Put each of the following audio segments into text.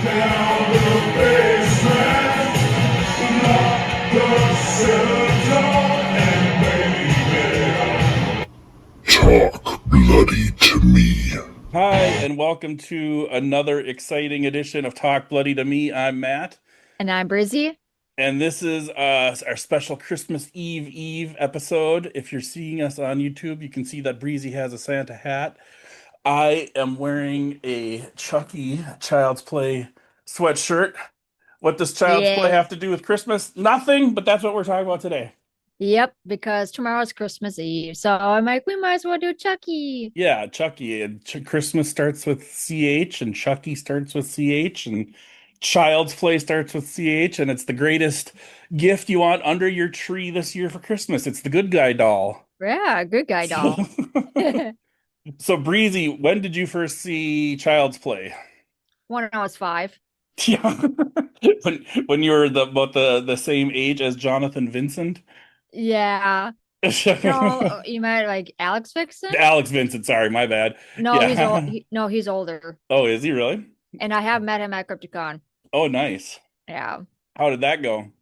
down the basement, lock the cellar door, and baby, talk bloody to me. Hi, and welcome to another exciting edition of Talk Bloody to Me. I'm Matt, And I'm Brizzy. and this is our special Christmas Eve episode. If you're seeing us on YouTube, you can see that Breezy has a Santa hat. I am wearing a Chucky Child's Play sweatshirt. What does Child's Play Yeah. have to do with Christmas? Nothing, but that's what we're talking about today. Yep, because tomorrow's Christmas Eve. So I'm like, we might as well do Chucky. Yeah, Chucky. And Christmas starts with CH, and Chucky starts with CH, and Child's Play starts with CH, and it's the greatest gift you want under your tree this year for Christmas. It's the good guy doll. Yeah, good guy So, doll. so Breezy, when did you first see Child's Play? When I was 5. Yeah, when you were about the same age as Jonathan Vincent. Yeah. No, you might like Alex Vixen? Alex Vincent, sorry, my bad. No, he's old. Yeah. No, he's older. Oh, is he really? And I have met him at Crypticon. Oh, nice. Yeah. How did that go?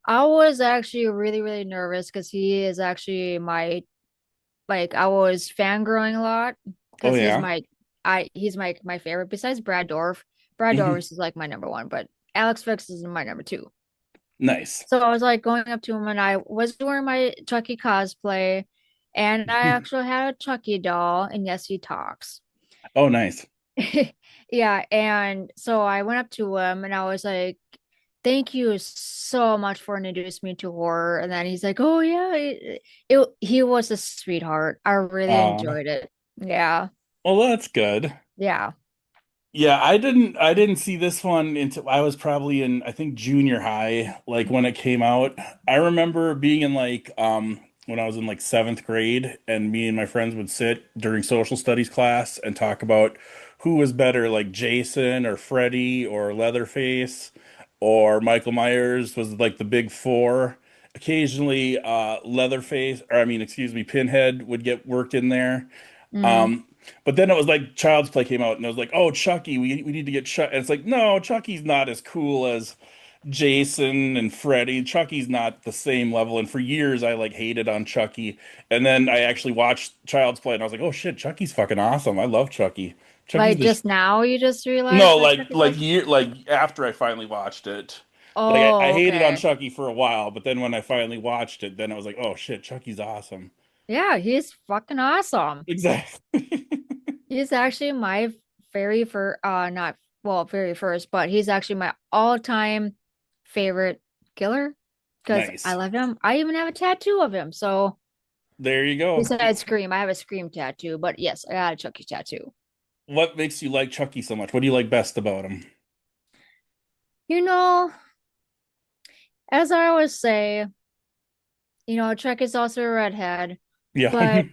I was actually really, really nervous because he is actually I was fangirling a lot Oh because yeah. he's my favorite besides Brad Dorff. Brad Dorff is like my number one, but Alex Fix is my number two. Nice. So I was like going up to him and I was wearing my Chucky cosplay and I actually had a Chucky doll and yes, he talks. Oh, nice. Yeah, and so I went up to him and I was like, "Thank you so much for introducing me to horror." And then he's like, "Oh yeah, he was a sweetheart. I really Uh, enjoyed it." Yeah, well, that's good. yeah. Yeah, I didn't see this one until I was probably in, I think, junior high, like when it came out. I remember being in like when I was in like seventh grade, and me and my friends would sit during social studies class and talk about who was better, like Jason or Freddy or Leatherface or Michael Myers was like the big four. Occasionally Leatherface, or I mean, excuse me, Pinhead would get worked in there. Mm. Um, but then it was like Child's Play came out, and it was like, oh, Chucky, we need to get Chuck. And it's like, no, Chucky's not as cool as Jason and Freddy. Chucky's not the same level. And for years, I like hated on Chucky. And then I actually watched Child's Play, and I was like, oh shit, Chucky's fucking awesome. I love Chucky. Chucky's Like the just now, you just no, realized that like Chucky's like, like after I finally watched it. Like I oh, hated on okay, Chucky for a while, but then when I finally watched it, then I was like, oh shit, Chucky's awesome. yeah, he's fucking awesome. Exactly. He's actually my very first, not well, very first, but he's actually my all-time favorite killer because I Nice. love him. I even have a tattoo of him. So There you go. besides Scream, I have a Scream tattoo, but yes, I got a Chucky tattoo. What makes you like Chucky so much? What do you like best about him? You know, as I always say, Chuck is also a redhead, Yeah. but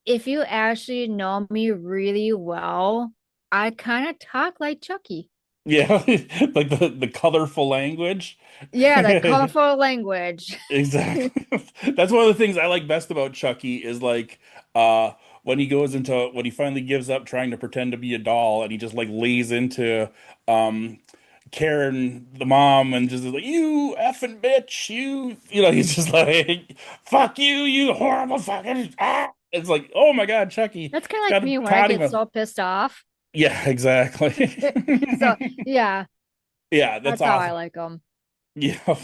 if you actually know me really well, I kind of talk like Chucky. Yeah. Like the colorful language. Yeah, the colorful language. Exactly. That's one of the things I like best about Chucky is like uh when he goes into when he finally gives up trying to pretend to be a doll and he just like lays into um Karen, the mom, and just is like, you effing bitch, he's just like, fuck you, you horrible fucking ah. It's like, oh my God, Chucky That's kind of like got me when I caught him get a so pissed off. yeah, exactly. So, yeah, Yeah, that's that's how I awesome. like them. Yeah.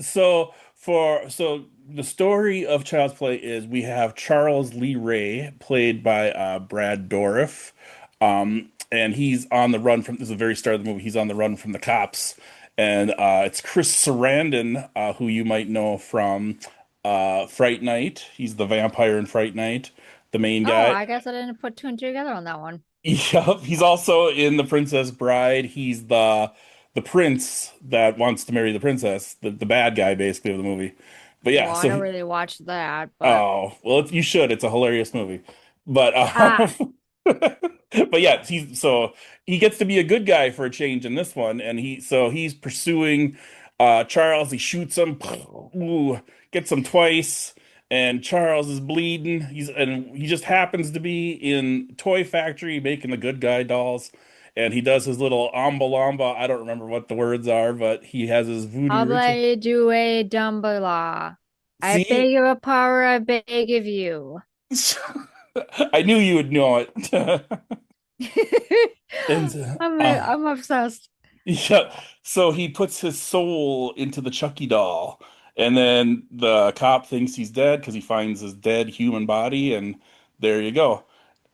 So the story of Child's Play is we have Charles Lee Ray, played by Brad Dourif. And he's on the run from this is the very start of the movie. He's on the run from the cops. And it's Chris Sarandon, who you might know from Fright Night. He's the vampire in Fright Night, the main Oh, guy. I guess I didn't put two and two together on that one. Yep, he's also in The Princess Bride. He's the prince that wants to marry the princess, the bad guy basically of the movie. But Well, yeah, I don't really watch that, but oh well, you should. It's a hilarious movie. But ah, but yeah, he gets to be a good guy for a change in this one, and he's pursuing Charles. He shoots him, ooh, gets him twice, and Charles is bleeding. He just happens to be in Toy Factory making the good guy dolls, and he does his little amba lamba. I don't remember what the words are, but he has his voodoo ritual. Habla due dumbala. I See, beg your power, I beg of you. I knew you would know it. And I'm obsessed. yeah, so he puts his soul into the Chucky doll, and then the cop thinks he's dead because he finds his dead human body, and there you go.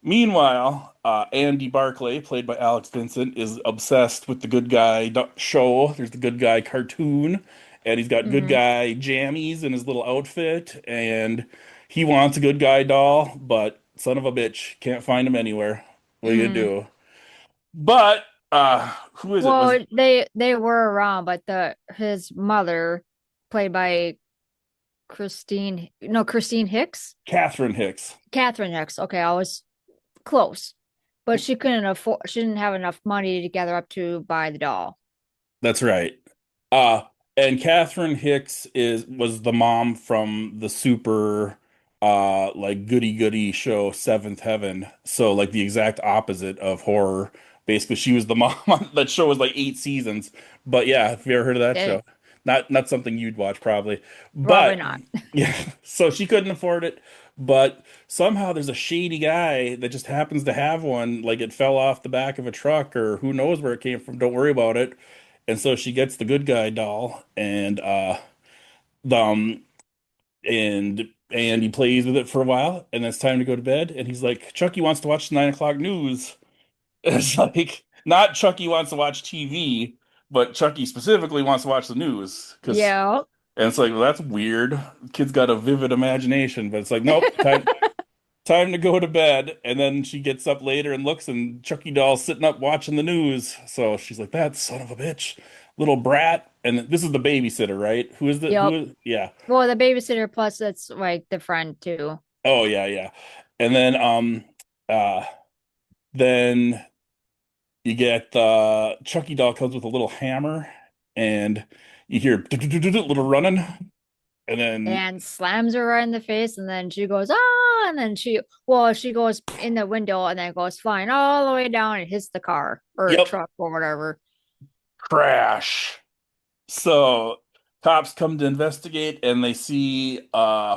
Meanwhile, Andy Barclay, played by Alex Vincent, is obsessed with the good guy show. There's the good guy cartoon, and he's got good Hmm. guy jammies in his little outfit, and he wants a good guy doll, but son of a bitch, can't find him anywhere. What are you gonna Hmm. do? But who is it? Was Well, they were around, but the his mother, played by Christine Hicks, Catherine Hicks. Catherine Hicks. Okay, I was close, but she couldn't afford. She didn't have enough money to gather up to buy the doll. That's right. Uh, and Catherine Hicks is was the mom from the super like goody goody show Seventh Heaven. So like the exact opposite of horror. Basically, she was the mom on that show was like 8 seasons. But yeah, have you ever heard of that Dang, show? Not something you'd watch probably. probably But not. yeah, so she couldn't afford it. But somehow there's a shady guy that just happens to have one, like it fell off the back of a truck or who knows where it came from. Don't worry about it. And so she gets the good guy doll the and he plays with it for a while and then it's time to go to bed and he's like, Chucky wants to watch the 9 o'clock news. And it's like not Chucky wants to watch TV, but Chucky specifically wants to watch the news because Yeah. and it's like, well, that's weird. Kid's got a vivid imagination, but it's like, nope, time to go to bed. And then she gets up later and looks, and Chucky doll's sitting up watching the news. So she's like, that son of a bitch, little brat. And this is the babysitter, right? Who is the who Yep. is yeah. Well, the babysitter plus it's like the friend too. Oh yeah, yeah. And uh then you get the Chucky doll comes with a little hammer and you hear little running and then And slams her right in the face, and then she goes, ah, and then she goes in the window and then goes flying all the way down and hits the car or yep, truck or whatever. crash. So cops come to investigate and they see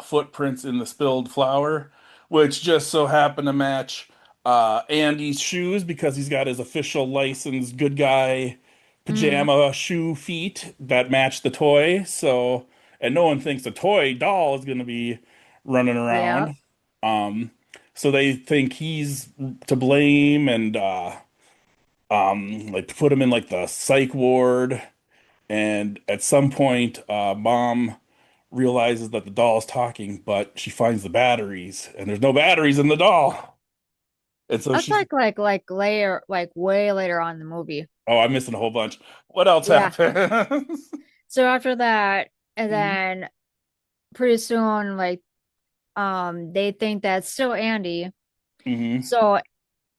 footprints in the spilled flour, which just so happen to match Andy's shoes because he's got his official licensed good guy Mm, pajama shoe feet that match the toy. So, and no one thinks the toy doll is going to be running yeah. around. Um, so they think he's to blame and like put him in like the psych ward. And at some point, mom realizes that the doll's talking, but she finds the batteries, and there's no batteries in the doll. And so That's she's, like later, like way later on in the movie. oh, I'm missing a whole bunch. What else Yeah. happens? So after that, and hmm then pretty soon, like they think that's still Andy. hmm So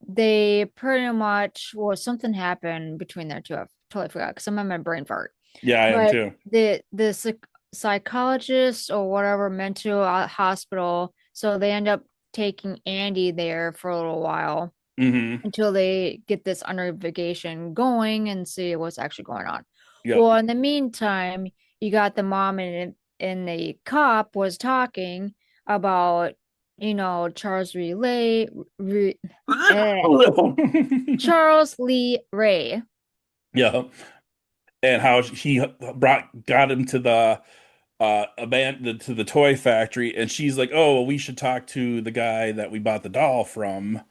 they pretty much, well, something happened between their two. I totally forgot because I'm in my brain fart. Yeah, I am But too. the psychologist or whatever mental hospital, so they end up taking Andy there for a little while hmm until they get this investigation going and see what's actually going on. Yep. Well, in the meantime, you got the mom and the cop was talking about, Charles eh, Charles Lee Ray. Yeah. And how he got him to the abandoned to the toy factory and she's like, oh well, we should talk to the guy that we bought the doll from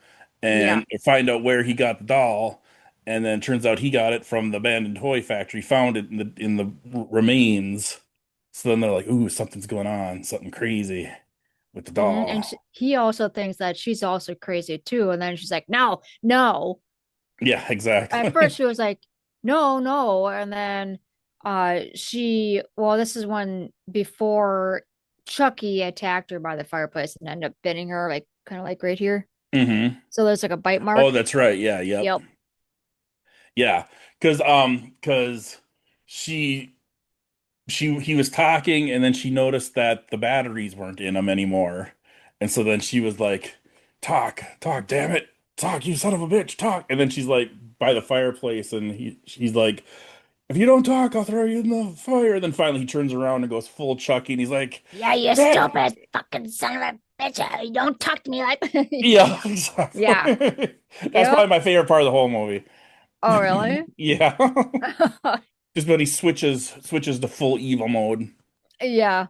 Yeah. and find out where he got the doll, and then turns out he got it from the abandoned toy factory, found it in the remains. So then they're like, ooh, something's going on, something crazy with the And doll. he also thinks that she's also crazy too. And then she's like, no, no. Yeah, At first exactly. she was like, no, no. And then well, this is when before Chucky attacked her by the fireplace and ended up biting her, like kind of like right here. hmm So there's like a bite Oh, mark. that's right. Yeah, yep. Yep. Yeah, because she he was talking and then she noticed that the batteries weren't in him anymore. And so then she was like, talk, damn it. Talk, you son of a bitch, talk. And then she's like by the fireplace, and he's like, "If you don't talk, I'll throw you in the fire." Then finally he turns around and goes full Chucky, and he's like, Yeah, you "Dad." stupid fucking son of a bitch. You don't talk to me like Yeah, Yeah. exactly. That's Yep. probably my favorite part of the whole movie. Oh, really? Yeah. Just when he switches to full evil mode. Yeah,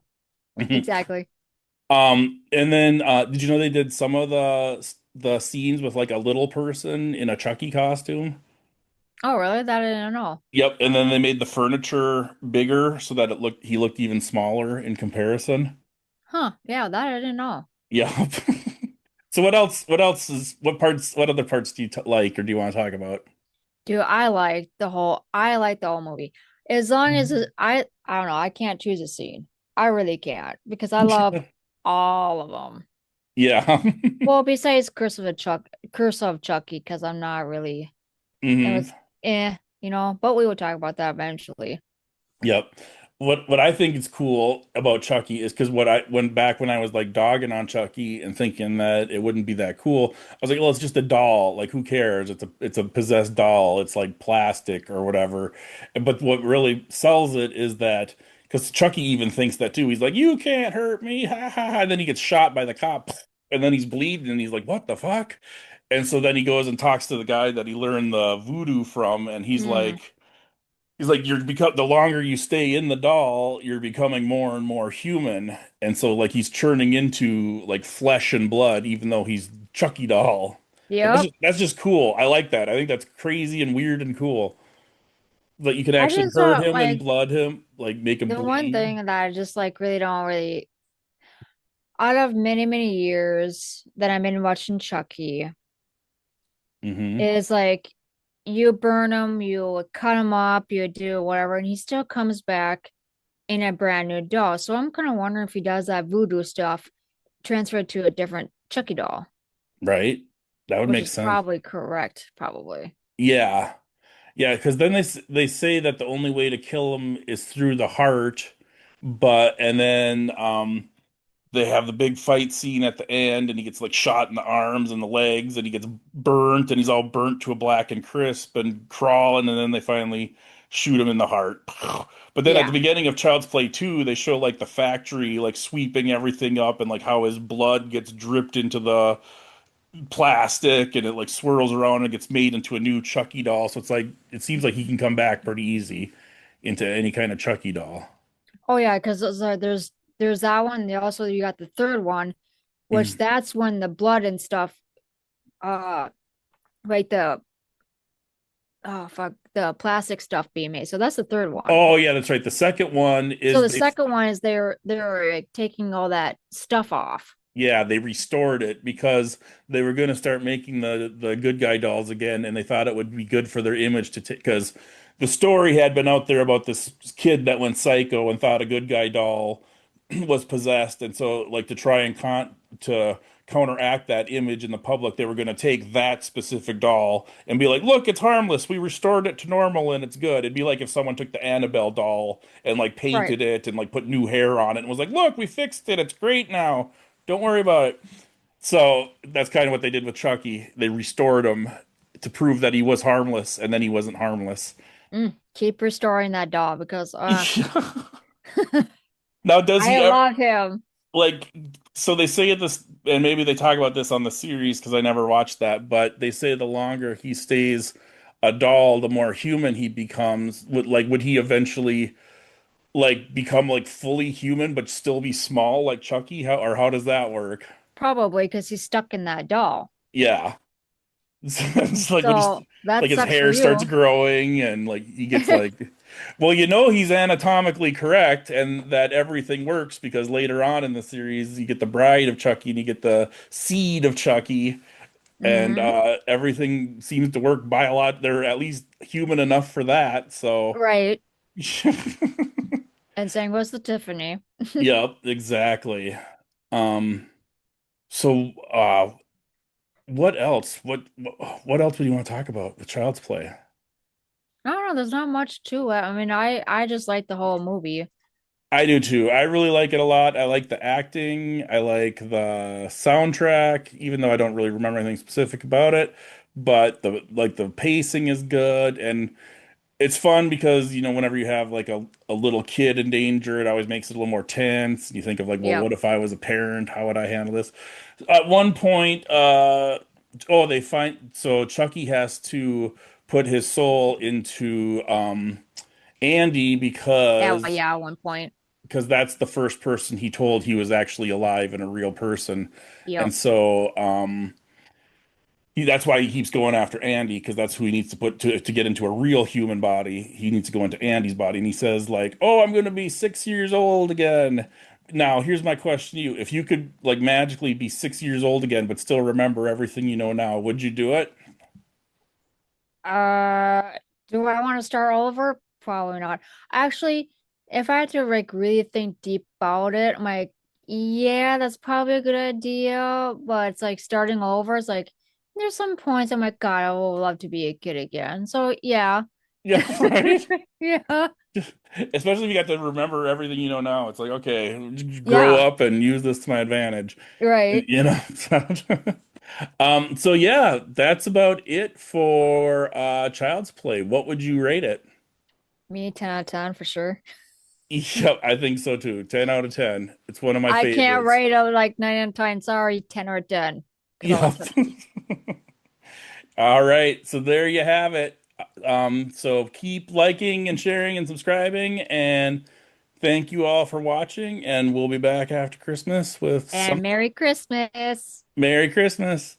Mhm. exactly. And then did you know they did some of the scenes with like a little person in a Chucky costume? Oh, really? That I didn't know. Yep, and then they made the furniture bigger so that he looked even smaller in comparison. Huh. Yeah, that I didn't know. Yep. So what other parts do you t like or do you want to talk about? Dude, I like the whole movie. As long as I don't know, I can't choose a scene. I really can't because I love all of them. Yeah. Well, besides Curse of Chucky, because I'm not really it hmm was but we will talk about that eventually. Yep. What I think is cool about Chucky is because what I when I was like dogging on Chucky and thinking that it wouldn't be that cool, I was like, well, it's just a doll. Like, who cares? It's a possessed doll. It's like plastic or whatever. But what really sells it is that because Chucky even thinks that too. He's like, you can't hurt me, ha ha ha. And then he gets shot by the cop, and then he's bleeding, and he's like, what the fuck? And so then he goes and talks to the guy that he learned the voodoo from, and Mm, he's like, you're become the longer you stay in the doll, you're becoming more and more human. And so like he's churning into like flesh and blood, even though he's Chucky doll. And yep. that's just cool. I like that. I think that's crazy and weird and cool. Like you can I actually just hurt thought him and like blood him, like make him the one bleed. thing that I just like really don't really out of many, many years that I've been watching Chucky Hmm is like you burn him, you cut him up, you do whatever, and he still comes back in a brand new doll. So I'm kind of wondering if he does that voodoo stuff transferred to a different Chucky doll, Right? That would which make is sense. probably correct, probably. Yeah. Yeah, because then they say that the only way to kill him is through the heart, but and then they have the big fight scene at the end, and he gets like shot in the arms and the legs, and he gets burnt, and he's all burnt to a black and crisp and crawling, and then they finally shoot him in the heart. But then at the Yeah. beginning of Child's Play 2, they show like the factory like sweeping everything up and like how his blood gets dripped into the plastic and it like swirls around and gets made into a new Chucky doll. So it's like it seems like he can come back pretty easy into any kind of Chucky doll. Oh yeah, because there's that one. Also, you got the third one, which that's when the blood and stuff, uh, like the oh fuck, the plastic stuff being made. So that's the third one. Oh yeah, that's right. The second one So is the they second one is they're like, taking all that stuff off. yeah, they restored it because they were going to start making the good guy dolls again, and they thought it would be good for their image to take because the story had been out there about this kid that went psycho and thought a good guy doll was possessed, and so like to try and counteract that image in the public, they were going to take that specific doll and be like, "Look, it's harmless. We restored it to normal, and it's good." It'd be like if someone took the Annabelle doll and like Right. painted it and like put new hair on it and was like, "Look, we fixed it. It's great now. Don't worry about it." So that's kind of what they did with Chucky. They restored him to prove that he was harmless, and then he wasn't harmless. Keep restoring that doll because Now, does I he ever love him. like? So they say this, and maybe they talk about this on the series because I never watched that. But they say the longer he stays a doll, the more human he becomes. Would he eventually like become like fully human but still be small like Chucky? How does that work? Probably because he's stuck in that doll. Yeah. It's like So that like his sucks for hair starts you. growing and like he gets like well, you know he's anatomically correct and that everything works because later on in the series you get the bride of Chucky and you get the seed of Chucky and Hmm. everything seems to work by a lot. They're at least human enough for that. So Right. And saying was the Tiffany. yep, exactly. Um so what else? What else would you want to talk about with Child's Play? I don't know, there's not much to it. I mean, I just like the whole movie. I do too. I really like it a lot. I like the acting. I like the soundtrack, even though I don't really remember anything specific about it. but the pacing is good, and it's fun because, whenever you have like a little kid in danger, it always makes it a little more tense. You think of like, well, Yep. what if I was a parent? How would I handle this? At one point, they find so Chucky has to put his soul into Andy because Yeah, at one point. that's the first person he told he was actually alive and a real person. And Yep. so that's why he keeps going after Andy, because that's who he needs to put to get into a real human body. He needs to go into Andy's body, and he says like, "Oh, I'm going to be 6 years old again." Now, here's my question to you: if you could like magically be 6 years old again, but still remember everything you know now, would you do it? Uh, do I want to start all over? Probably not. Actually, if I had to like really think deep about it, I'm like, yeah, that's probably a good idea. But it's like starting over. It's like there's some points I'm like, God, I would love to be a kid again. So yeah. Yeah, right. Yeah. Especially if you got to remember everything you know now. It's like, okay, grow Yeah. up and use this to my advantage. Right. You know. So yeah, that's about it for Child's Play. What would you rate it? Me, 10 out of 10 for sure. Yep, I think so too. 10 out of 10. It's one of my I can't favorites. rate it like 9 out of 10. Sorry, 10 or 10. Because I like Yep. Chucky. All right, so there you have it. So keep liking and sharing and subscribing, and thank you all for watching, and we'll be back after Christmas with And some Merry Christmas. Merry Christmas.